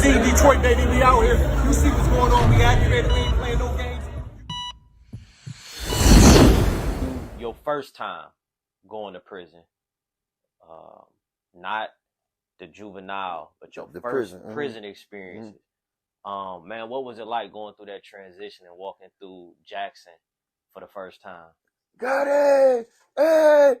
see Detroit, baby, we out here. You see what's going on. We activated. We ain't playing no games. Your first time going to prison, not the juvenile, but your The first prison, prison experiences. Man, what was it like going through that transition and walking through Jackson for the first time? Gotti! Hey!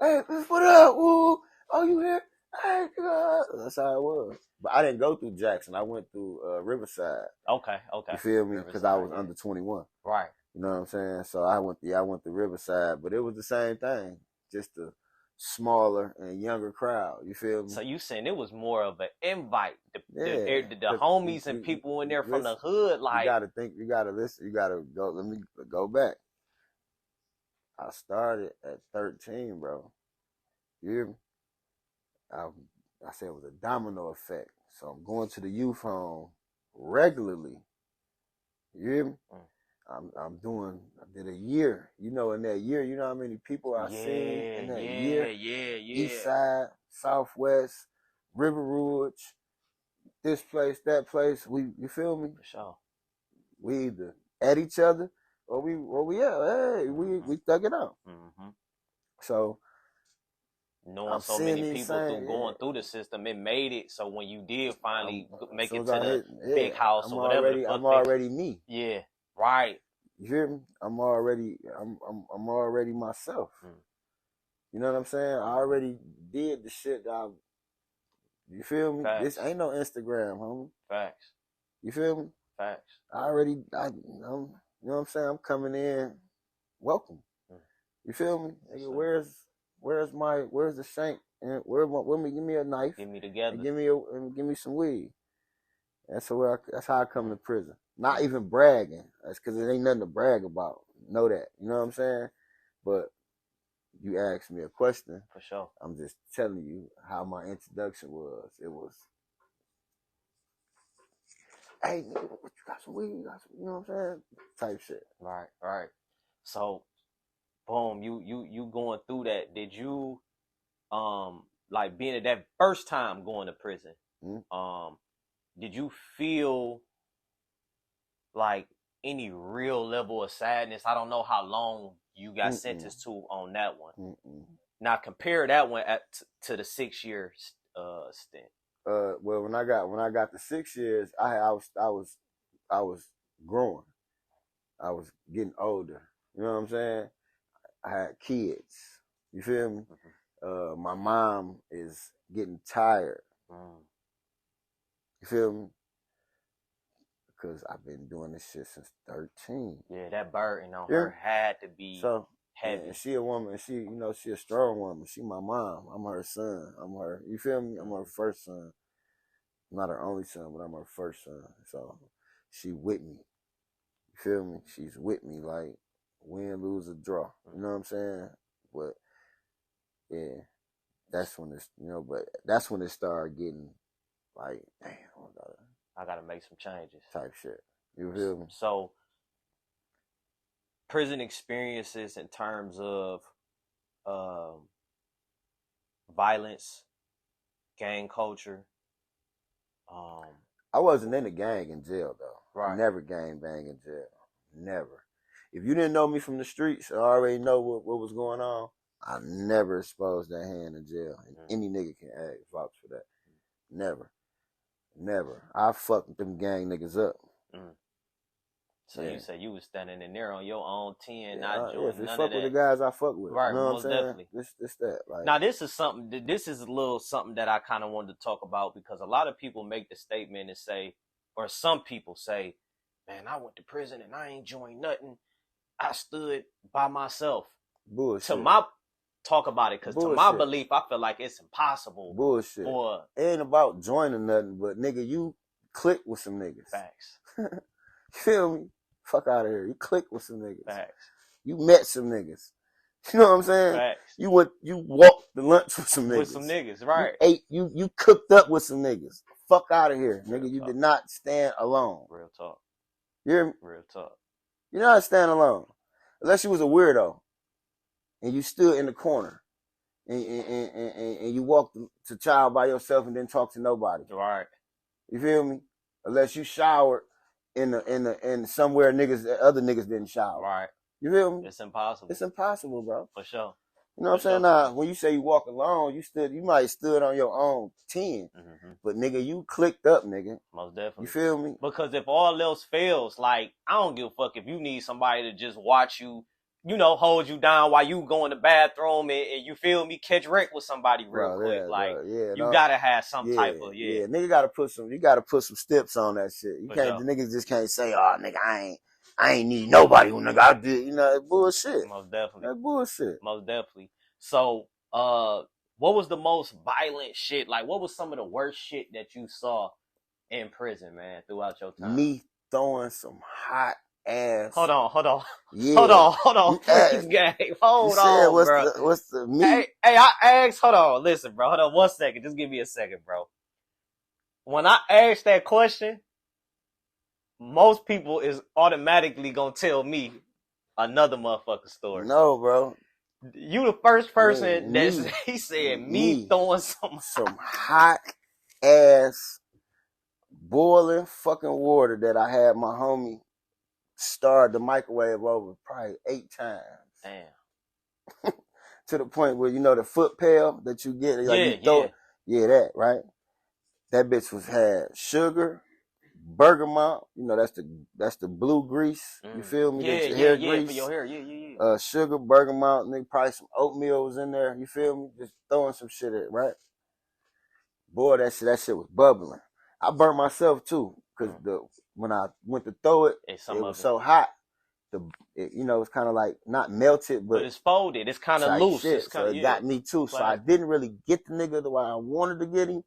Hey, what up? Woo! Oh, you here? Hey, God. That's how it was. But I didn't go through Jackson. I went through Riverside. Okay. You feel me? Because I was Riverside, under 21. Right. You know what I'm saying? So I went to Riverside, but it was the same thing. Just a smaller and younger crowd. You feel me? So you saying it was more of an invite. Yeah. The homies and people in there from the hood, like, you gotta think, you gotta listen, you gotta go. Let me go back. I started at 13, bro. You hear me? I said it was a domino effect. So I'm going to the youth home regularly. You hear me? I did a year. You know, in that year, you know how many people I seen in that year? Yeah. East Side, Southwest, River Rouge, this place, that place. You feel me? For sure. We either at each other or we thug it out. Mm-hmm. So knowing so many people going through the system, it made it so when you did finally make it to the big house or whatever, I'm already me. Yeah, right. You hear me? I'm already myself. You know what I'm saying? I already did the shit that you feel me? Facts. This ain't no Instagram, homie. Facts. You feel me? Facts. You know what I'm saying? I'm coming in. Welcome. You feel me? Nigga, where's the shank? And give me a knife. Get me together. And give me some weed. That's how I come to prison. Not even bragging. That's because it ain't nothing to brag about. Know that. You know what I'm saying? But you asked me a question. For sure. I'm just telling you how my introduction was. It was, hey, nigga, you got some weed? You know what I'm saying? Type shit. Right. So, boom, you going through that. Did you, like being at that first time going to prison, did you feel like any real level of sadness? I don't know how long you got sentenced to on that one. Now compare that one to the 6 year stint. Well, when I got the 6 years, I was growing. I was getting older. You know what I'm saying? I had kids. You feel me? My mom is getting tired. You feel me? Because I've been doing this shit since 13. Yeah, that burden on her had to be heavy. And she a woman. She a strong woman. She my mom. I'm her son. You feel me? I'm her first son. I'm not her only son, but I'm her first son. So she with me. You feel me? She's with me like win, lose, or draw. You know what I'm saying? But yeah, that's when it started getting like, damn, I gotta make some changes. Type shit. You feel me? So prison experiences in terms of violence, gang culture. I wasn't in a gang in jail though. Right. Never gang bang in jail. Never. If you didn't know me from the streets or already know what was going on, I never exposed that hand in jail. And any nigga can vouch for that. Never. I fucked them gang niggas up. So you said you was standing in there on your own 10, not joining none fuck of that. with the guys I fuck with. Right, you know most what I'm saying? definitely. This that. Like, now this is a little something that I kind of wanted to talk about, because a lot of people make the statement and say, or some people say, man, I went to prison and I ain't joined nothing. I stood by myself. Bullshit. Talk about it, because to my belief, I feel like it's impossible. Bullshit. It ain't about joining nothing, but nigga, you click with some niggas. Facts. You feel me? Fuck out of here. You click with some niggas. Facts. You met some niggas. You know what I'm saying? Facts. You walked the lunch with some niggas. With some niggas, right. You cooked up with some niggas. Fuck out of here, nigga. You did not stand alone. Real talk. You hear me? Real talk. You're not standing alone. Unless you was a weirdo and you stood in the corner and you walked to child by yourself and didn't talk to nobody. Right. You feel me? Unless you showered in somewhere other niggas didn't shower. Right. You feel me? It's impossible. It's impossible, bro. For sure. You know what I'm saying? Now, when you say you walk alone, you might have stood on your own 10. But nigga, you clicked up, nigga. Most definitely. You feel me? Because if all else fails, like, I don't give a fuck if you need somebody to just watch you, you know, hold you down while you go in the bathroom and you feel me, catch wreck with somebody real quick. Yeah, like, you gotta have some type of, nigga gotta put some steps on that shit. You can't, the niggas just can't say, oh, nigga, I ain't need nobody when nigga I did, you know, that's bullshit. Most definitely. That's bullshit. Most definitely. So, what was the most violent shit? Like, what was some of the worst shit that you saw in prison, man, throughout your time? Me throwing some hot ass. Hold on. Yeah. Hold on. Please, gang. Hold on, bro. What's the meat? Hey, I asked, hold on. Listen, bro. Hold on 1 second. Just give me a second, bro. When I asked that question, most people is automatically gonna tell me another motherfucking story. No, bro. You the first person he said me throwing some hot ass boiling fucking water that I had my homie start the microwave over probably 8 times. Damn. To the point where, you know, the foot pail that you get, like that, right? That bitch had sugar, bergamot, you know, that's the blue grease. You feel me? That's your hair grease. For your hair, sugar, bergamot, nigga, probably some oatmeal was in there. You feel me? Just throwing some shit at, right? Boy, that shit was bubbling. I burnt myself too, because when I went to throw it, it was so hot. You know, it's kind of like not melted, but it's folded. It's kind of loose. Shit. So it got me too. So I didn't really get the nigga the way I wanted to get him,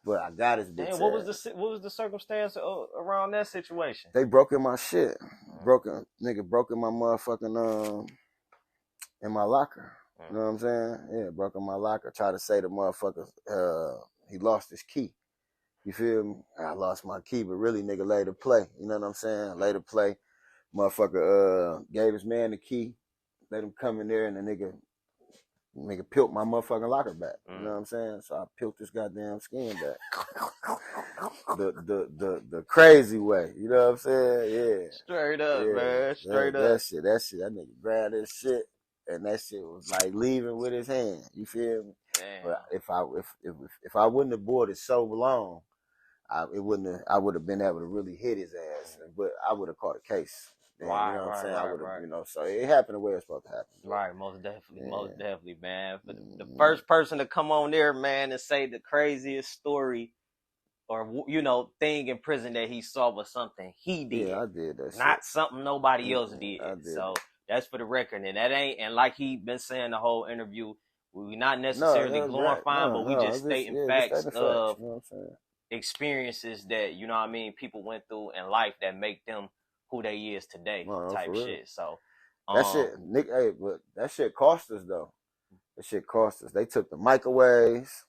but I got his bitch. Damn, what was the circumstance around that situation? They broke in my shit. Broke in my motherfucking in my locker. You know what I'm saying? Yeah, broke in my locker. Tried to say the motherfucker he lost his key. You feel me? I lost my key, but really nigga laid to play. You know what I'm saying? Laid to play. Motherfucker gave his man the key, let him come in there, and the nigga peeled my motherfucking locker back. You know what I'm saying? So I peeled this goddamn skin back. the crazy way. You know what I'm saying? Yeah. Straight up, man. Straight up. That shit. That nigga grabbed his shit, and that shit was like leaving with his hand. You feel me? Damn. But if I wouldn't have bought it so long, I would have been able to really hit his ass, but I would have caught a case. You know what I'm saying? I would have, you know, so it happened the way it's supposed to happen. Right, most definitely, man. But the first person to come on there, man, and say the craziest story or, you know, thing in prison that he saw was something he did. Yeah, I did that shit. Not something nobody else did. So that's for the record. And that ain't, and like he been saying the whole interview, we not necessarily glorifying, but we just stating facts of experiences that, you know what I mean, people went through in life that make them who they is today, type shit. So that shit, Nick, hey, but that shit cost us though. That shit cost us. They took the microwaves.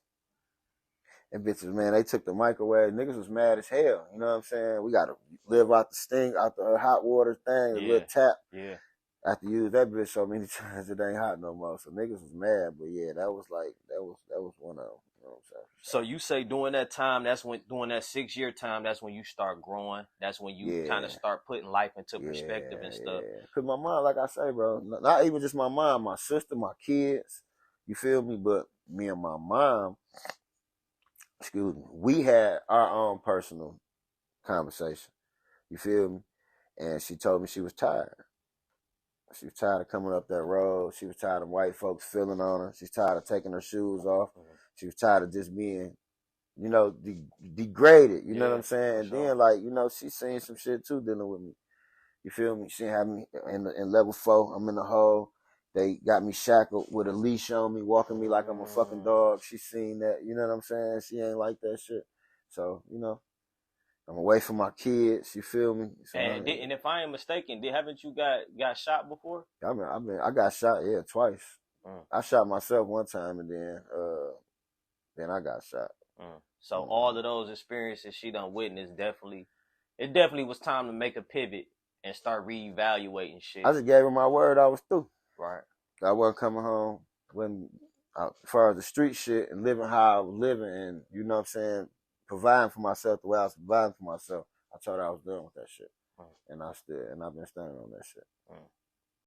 And bitches, man, they took the microwave. Niggas was mad as hell. You know what I'm saying? We gotta live out the hot water thing, the little tap. Yeah. I have to use that bitch so many times it ain't hot no more. So niggas was mad, but yeah, that was one of them. You know what I'm saying? So you say during that time, during that 6-year time, that's when you start growing. That's when you kind of start putting life into perspective and stuff. Yeah. Cause my mom, like I say, bro, not even just my mom, my sister, my kids, you feel me? But me and my mom, we had our own personal conversation. You feel me? And she told me she was tired. She was tired of coming up that road. She was tired of white folks feeling on her. She's tired of taking her shoes off. She was tired of just being, you know, degraded. You know what I'm saying? And then, like, you know, she's seen some shit too dealing with me. You feel me? She had me in level 4. I'm in the hole. They got me shackled with a leash on me, walking me like I'm a fucking dog. She seen that. You know what I'm saying? She ain't like that shit. So, you know, I'm away from my kids. You feel me? So, and if I ain't mistaken, haven't you got shot before? I got shot, twice. I shot myself one time, and then I got shot. So all of those experiences she done witnessed, it definitely was time to make a pivot and start reevaluating shit. I just gave her my word I was through. Right. I wasn't coming home as far as the street shit and living how I was living, and you know what I'm saying, providing for myself the way I was providing for myself, I told her I was done with that shit. Mm. And I've been standing on that shit. Mm.